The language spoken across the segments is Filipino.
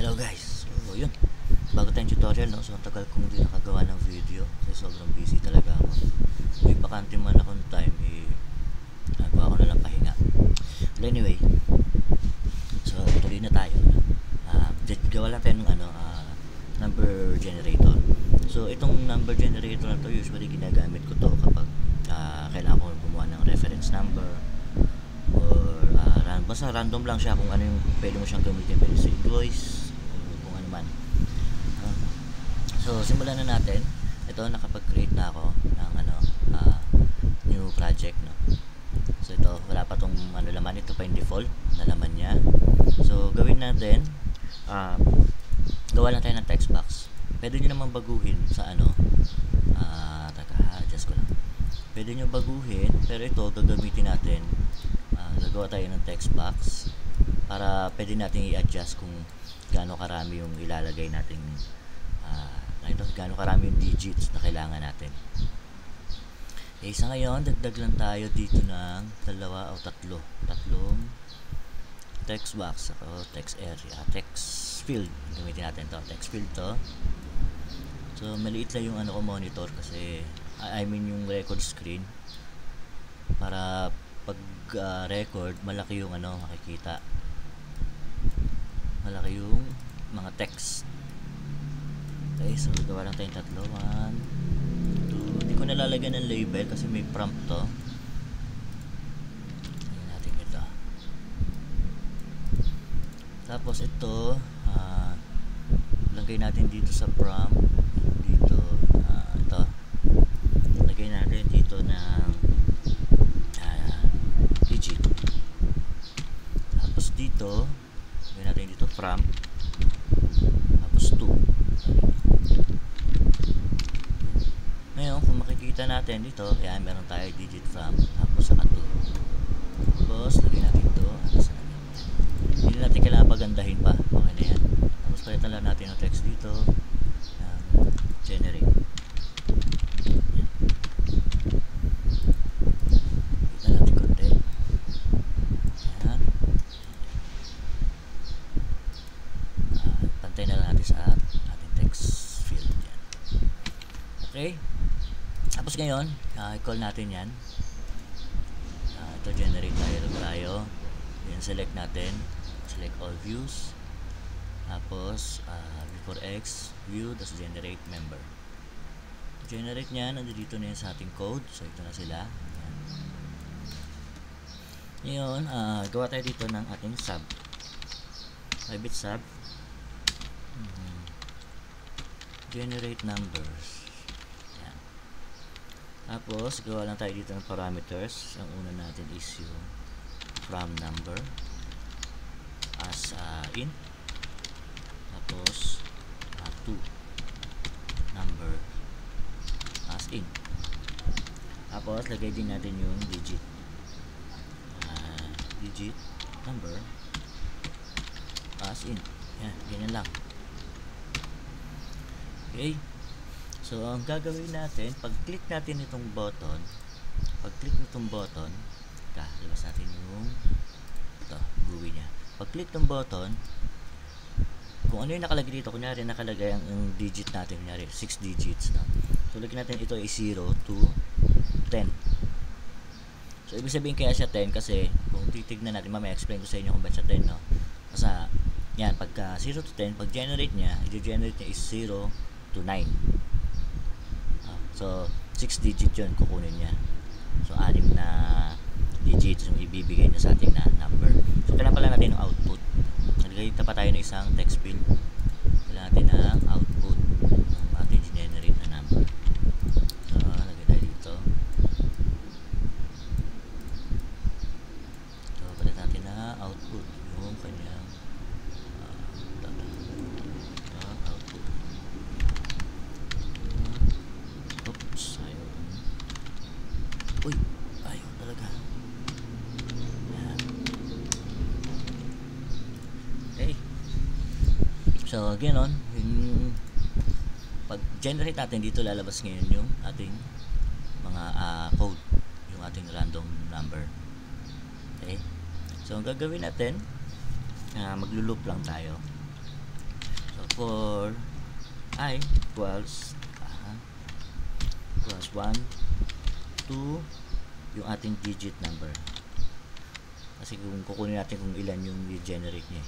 Hello guys, so yun, bago tayong tutorial, no? So tagal kong hindi nakagawa ng video kasi sobrang busy talaga ako. May bakante man akong time, nagawa ko na lang pahinga. But anyway, so tuloy na tayo, no? Gawa lang tayo ng number generator. So itong number generator na to, usually ginagamit ko to kapag kailangan ko gumawa ng reference number or basta random lang siya kung ano yung pwede mo siyang gamitin, pwede sa invoice kung ano man. So simulan na natin. Ito, nakapag-create na ako ng new project, no. So ito, wala pa tong laman, ito pa yung default na laman niya. So gawin natin, gawa lang tayo ng text box. Pwede nyo naman baguhin sa adjust ko lang. Pwede nyo baguhin, pero ito gagamitin natin. Gagawa tayo ng text box para pwede natin i-adjust kung gaano karami yung ilalagay natin, gaano karami yung digits na kailangan natin. Okay, sa ngayon dagdag lang tayo dito ng tatlong text box o text area, text field. Gamitin natin to, text field to. So maliit lang yung monitor kasi yung record screen, para pag record malaki yung makikita, malaki yung mga text. Okay, so gawa lang tayong tatlo. 1, 2. Hindi ko nalalagyan ng label kasi may prompt to. Ayan natin ito. Tapos ito, lagay natin dito sa prompt. Dito, ito. Lagay natin dito ng digit. Tapos dito, lagay natin dito from. Tapos 2. Ngayon, kung makikita natin dito, ayan, meron tayo digit from, tapos saka 2. Tapos, lagay natin ito. Hindi natin kailangan pagandahin pa. Okay na yan. Tapos, palitan lang natin yung text dito. Generate. Kita natin konti. Ayan. Pantay na lang natin sa ating text field. Yan. Okay. Tapos ngayon, i-call natin yan. Ito, generate tayo. Yan, select natin. Select all views. Tapos, before X, view, tapos generate member. Generate niya, nandito na yan sa ating code. So, ito na sila. Ayan. Ngayon, gawa tayo dito ng ating sub. Private sub. Generate numbers. Ayan. Tapos, gawa lang tayo dito ng parameters. Ang una natin is yung from number as int. Tapos 2 number as int. Tapos lagay din natin yung digit, digit number as int. Yan, ganyan lang. Okay, so ang gagawin natin, pag click natin itong button, labas natin yung GUI nya. Pag click ng button, kung ano yung nakalagay dito, kunyari nakalagay ang digit natin, kunyari 6 digits, no? So lagyan natin ito ay 0 to 10. So ibig sabihin kaya siya 10 kasi kung titignan natin, mamaya explain ko sa inyo kung ba't siya 10, no? Kasi yan, pagka 0 to 10, pag generate niya, i-generate niya is 0 to 9. So 6 digit yun kukunin niya. So 6 na digits yung ibibigay niya sa ating number. So kailangan pala natin ng output. Nagagay pa tayo ng isang text field. Kailangan natin ng output ng ating generate na number. So lagay tayo dito. So palit natin na output yung kanyang output. Oops, ayaw. Uy, ayaw talaga. So ganoon, yung pag generate natin dito, lalabas ngayon yung ating mga code, yung ating random number. Okay, so ang gagawin natin, maglo-loop lang tayo. for I equals 1, 2, yung ating digit number. Kasi kung kukunin natin kung ilan yung i-generate niya.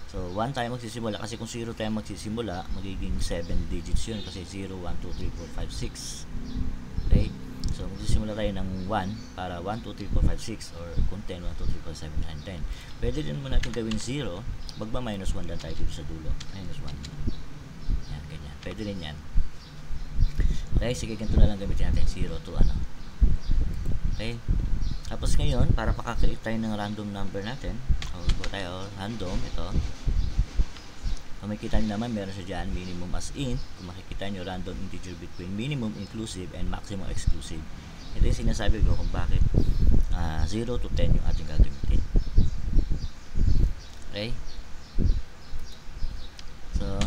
So, 1 tayo magsisimula. Kasi kung 0 tayo magsisimula, magiging 7 digits yun. Kasi 0, 1, 2, 3, 4, 5, 6. Okay? So, magsisimula tayo ng 1 para 1, 2, 3, 4, 5, 6. Or kung 10, 1, 2, 3, 4, 7, 9, 10. Pwede din mo natin gawin 0. Magba-minus 1 lang tayo dito sa dulo. Minus 1. Yan, ganyan. Pwede rin yan. Okay, sige, ganito na lang gamitin natin. 0 to ano. Okay. Tapos ngayon, para pakakreate tayo ng random number natin, go tayo, random, ito. Kung makikita nyo naman, meron siya dyan, minimum as int. Kung makikita nyo, random integer between minimum inclusive and maximum exclusive. Ito yung sinasabi ko kung bakit 0 to 10 yung ating gagamitin. Okay? So,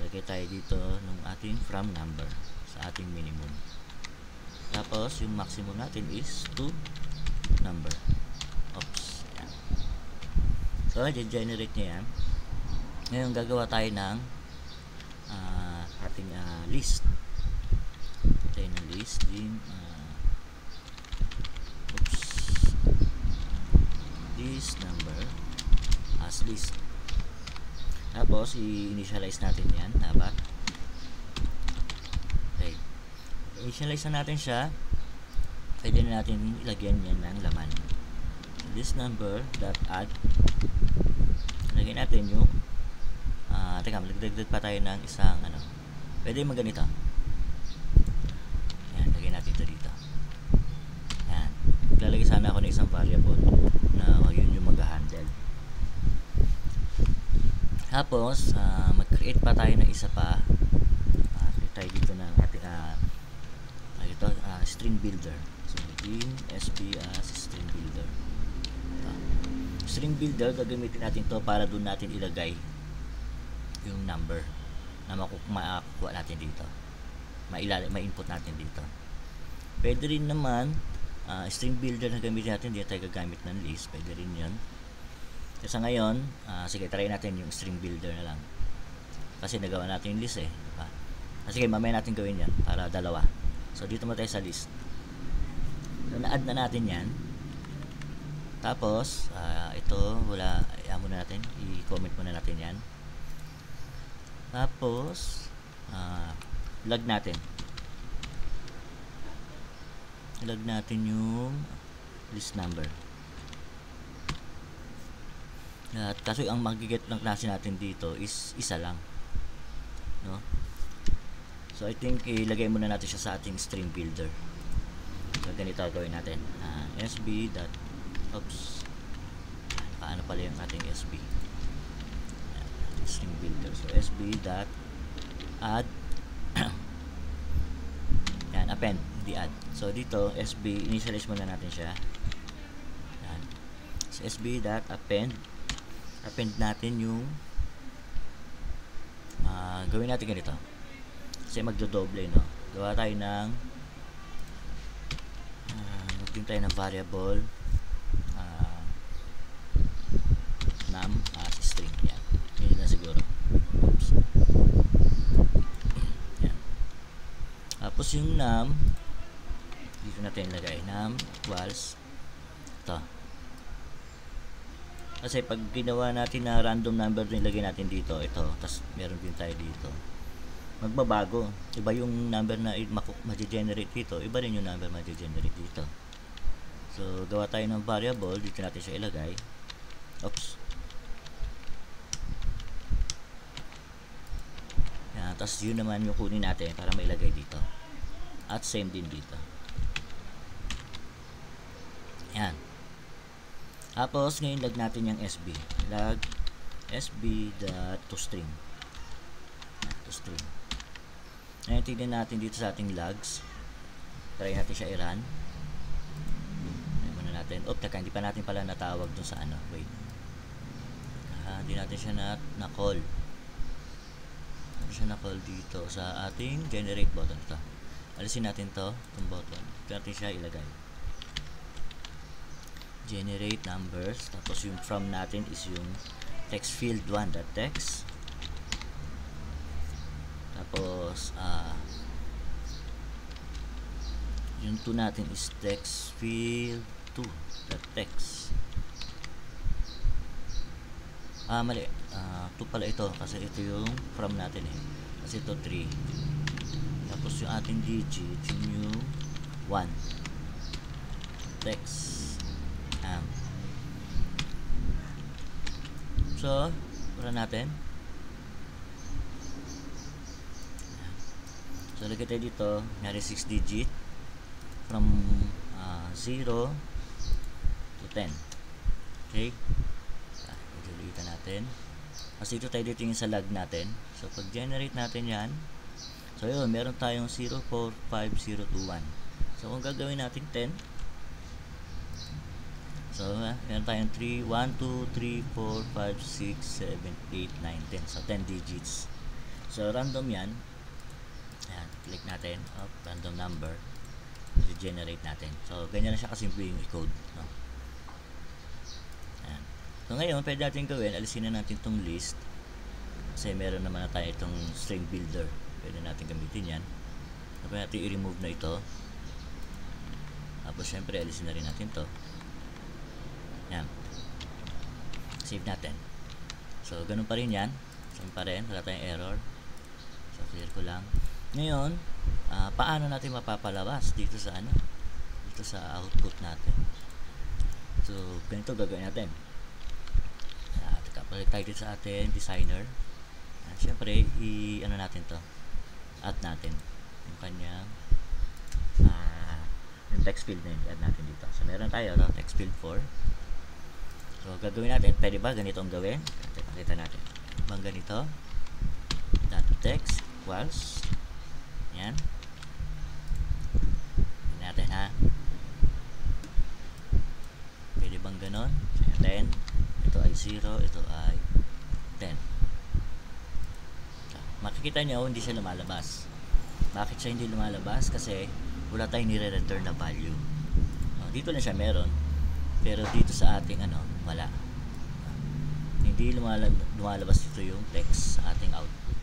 lagay tayo dito ng ating from number sa ating minimum. Tapos, yung maximum natin is to number. Oops. Yan. So, i-generate niya yan. Ngayon, gagawa tayo ng ating list. Tayo ng list. Oops. This number as list. Tapos, i-initialize natin yan. Dapat. Okay. Initialize na natin siya. Pwede na natin ilagyan yan ng laman. So, this number dot add. Lagyan natin yung teka, magdagdag pa tayo ng isang ano. Pwede yung ganito. Yan, lagyan natin ito dito. Yan. Maglalagay sana ako ng isang variable na yun yung mag-handle. Tapos, mag-create pa tayo ng isa pa. Create tayo dito ng ating string builder. So, in SB as string builder. String builder, gagamitin natin to para doon natin ilagay yung number na makukuha natin dito. Ma-input natin dito. Pwede rin naman, string builder na gamitin natin, dito tayo gagamit ng list. Pwede rin yun. Kasi ngayon, sige, try natin yung string builder na lang. Kasi nagawa natin yung list eh. Diba? Sige, mamaya natin gawin yan para dalawa. So, dito mo tayo sa list. So, na-add na natin yan. Tapos, ito, wala, ayaw muna natin. I-comment muna natin yan. Tapos, log natin. Log natin yung list number. At kaso ang magiget ng klase natin dito is isa lang, no? So I think ilagay muna natin siya sa ating string builder. So ganito gawin natin. SB dot oops. Paano pala yung ating SB? String builder. So SB dot add. Yan, append, hindi add. So dito SB, initialize muna natin siya. Yan. So SB dot append natin yung gawin natin ganito kasi magdodoble, no? Gawa tayo ng magting tayo ng variable num as string. Yan, yun na siguro. Oops. Yan. Tapos yung num dito natin lagay num equals ito. Kasi pag ginawa natin na random number din lagay natin dito, ito, tapos meron din tayo dito, magbabago. Iba yung number na ma-generate dito, iba rin yung number ma-generate dito. So, gawa tayo ng variable, dito natin siya ilagay. Oops. Yan, tapos yun naman yung kunin natin para mailagay dito. At same din dito. Yan. Tapos, ngayon lag natin yung SB. Lag SB to string. To string. Ngayon, tignan natin dito sa ating logs. Try natin siya i-run. Ngayon muna natin. Teka, hindi pa natin pala natawag dun sa ano. Wait. Hindi natin siya na-call. Hindi siya na-call dito sa ating generate button. Ito. Alisin natin to, itong button. Ito natin siya ilagay. Generate numbers, tapos yung from natin is yung text field 1.text. Tapos, yung 2 natin is text field 2. Text. Mali. 2 pala ito kasi ito yung from natin eh. Kasi ito 3. Tapos yung ating digit, yung 1. Text. So, para natin. So, lagay tayo dito. Nyari 6 digit. From 0 to 10. Okay? Ulitan natin. Kasi dito tayo dito yung sa log natin. So, pag generate natin yan. So, yun. Meron tayong 0, 4, 5, 0, 2, 1. So, kung gagawin natin 10. So, meron tayong 3, 1, 2, 3, 4, 5, 6, 7, 8, 9, 10. So, 10 digits. So, random yan. Ayan, click natin. Random number. I-generate natin. So, ganyan na siya kasimple yung i-code. No? Ayan. So, ngayon, pwede natin gawin. Alisin na natin itong list. Kasi meron naman na tayo itong string builder. Pwede natin gamitin yan. So, pwede natin i-remove na ito. Tapos, syempre, alisin na rin natin ito. Yan. Save natin. So, ganun pa rin yan. Same pa rin. Wala tayong error. So, clear ko lang. Ngayon, paano natin mapapalabas dito sa ano? Dito sa output natin. So, ganito gagawin natin. Balik tayo dito sa ating designer. Siyempre, ano natin to? Add natin. Yung kanyang yung text field na yun. Add natin dito. So, meron tayo text field 4. So, gagawin natin. Pwede ba ganito ang gawin? Pakita natin. Bang ganito. .text equals. Yan. Yan natin ha. Pwede bang ganon? So, 10. Ito ay 0. Ito ay 10. So, makikita nyo hindi siya lumalabas. Bakit siya hindi lumalabas? Kasi wala tayong nire-return na value. Dito na siya meron. Pero dito sa ating wala. Hindi lumalabas dito yung text sa ating output.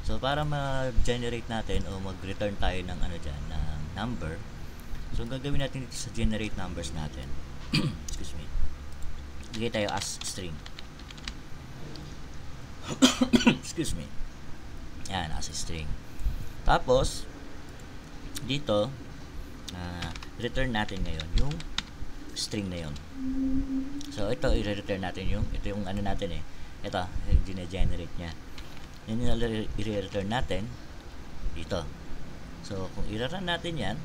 So, para mag-generate natin o mag-return tayo ng dyan, ng number. So, gagawin natin dito sa generate numbers natin. Excuse me. Bigay tayo as string. Excuse me. Yan, as string. Tapos, dito, return natin ngayon yung string na yun. So, ito, i-return natin ito yung natin eh. Ito, yung gine-generate niya. Yan yung i-return natin dito. So, kung i-run natin yan,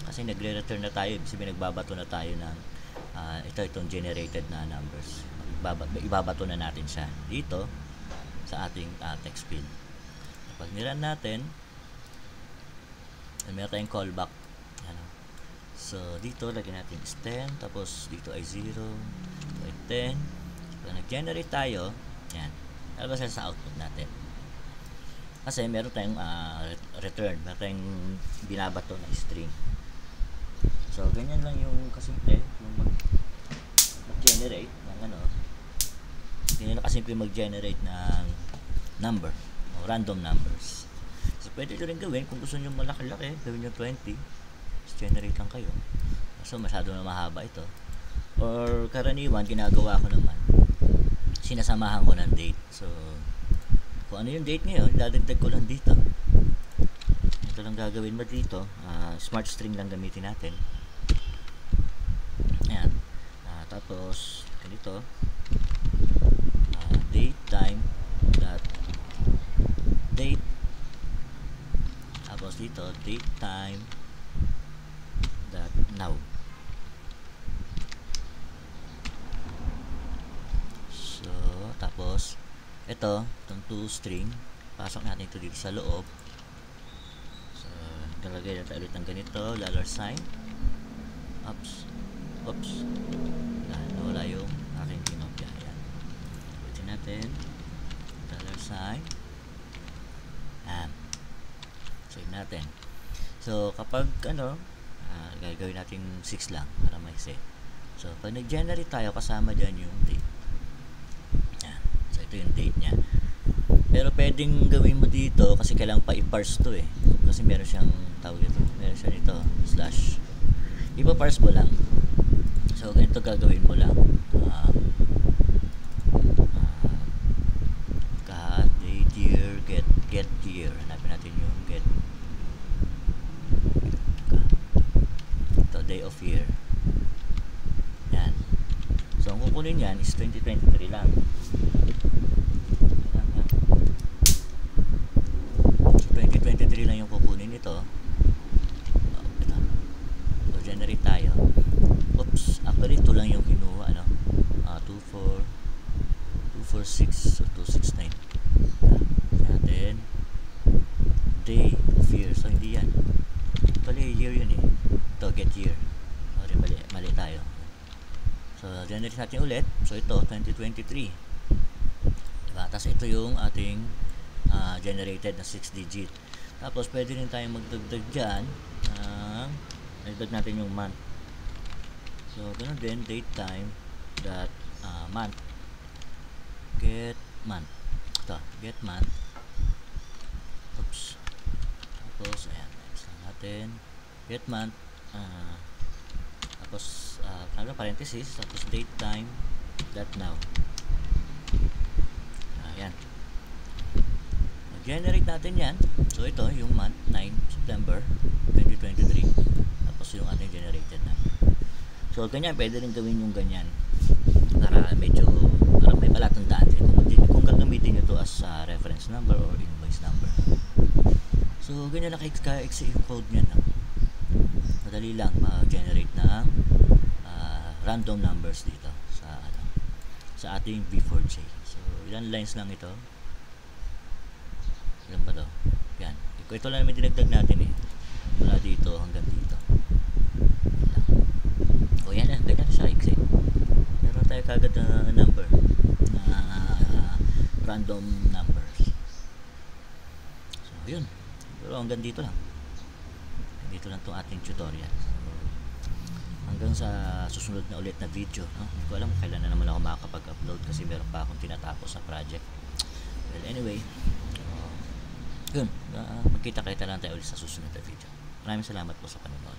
kasi nagre-return na tayo, sabihin nagbabato na tayo ng itong generated na numbers. Ibabato na natin siya dito sa ating text field. Pag nirun natin, meron tayong callback. So, dito, lagyan natin is 10. Tapos, dito ay 0. Dito ay 10. So, nag-generate tayo. Yan. Lalabas sa output natin. Kasi, meron tayong return. Meron tayong binabato na string. So, ganyan lang yung kasimple. Yung mag-generate ng ganyan lang kasimple mag-generate ng number. O random numbers. So, pwede nyo rin gawin. Kung gusto nyo malaki-laki, gawin nyo 20. Generate lang kayo. So, masyado na mahaba ito. Or, karaniwan, ginagawa ko naman, sinasamahan ko ng date. So, kung ano yung date ngayon, dadagdag ko lang dito. Ito lang gagawin mo dito. Smart string lang gamitin natin. Ayan. Tapos, ganito. Date time dot date. Tapos dito, date time that now. So, tapos itong to string, pasok natin ito dito sa loob. So, galagay natin ulit ng ganito, $sign. Oops. Nawala yung aking kinopya. Ayan. Ulitin natin. $sign. Save natin. So, kapag gagawin natin 6 lang para maiksi. So, pag nag-generate tayo, kasama dyan yung date. Yan. So, ito yung date niya. Pero pwedeng gawin mo dito kasi kailangan pa i-parse to eh. Kasi meron siyang tawag ito. Meron siya dito, slash. Ipa-parse mo lang. So, ganito gagawin mo lang. Cut, date, year, get year. Hanapin natin yung get. Ito, day of year. Yan. So, ang kukunin yan is 2023 lang. So, 2023 lang yung kukunin ito. Ito. So, generate tayo. Oops. Actually, ito lang yung kinuha, ano? 24, 246, so 269. Natin. Day of year. So, hindi yan. Actually, year yun eh. Ito, get year. Okay, mali tayo. So, generate natin ulit. So, ito, 2023. Diba? Tapos, ito yung ating generated na 6 digit. Tapos, pwede rin tayong magdagdag dyan. Nagdag natin yung month. So, ganun din, date, time, that, month. Get month. Ito, get month. Oops. Tapos, ayan, next lang natin. Get month. Tapos, parenthesis. Tapos, date, time, that, now. Ayan. Mag-generate natin yan. So, ito, yung month, 9 September 2023. Tapos, yung ating generated na. So, ganyan, pwede rin gawin yung ganyan. Para may palatandaan din. Kung gagamitin nyo to as reference number or invoice number. So, ganyan na ka-exe yung code nyo. Madali lang mag-generate ng random numbers dito sa ating V4J. So, ilan lines lang ito? Ilan ba to? Yan. Ito lang naman dinagdag natin eh. Mula dito hanggang dito. O yan lang. Ganyan siya exe. Meron tayo kagad na number. Random numbers. So, yun. Pero hanggang dito lang. Dito lang itong ating tutorial. Hanggang sa susunod na ulit na video, no? Hindi ko alam kailan na naman ako makakapag-upload kasi meron pa akong tinatapos sa project. Well, anyway, yun, magkita-kita lang tayo ulit sa susunod na video. Maraming salamat po sa panonood.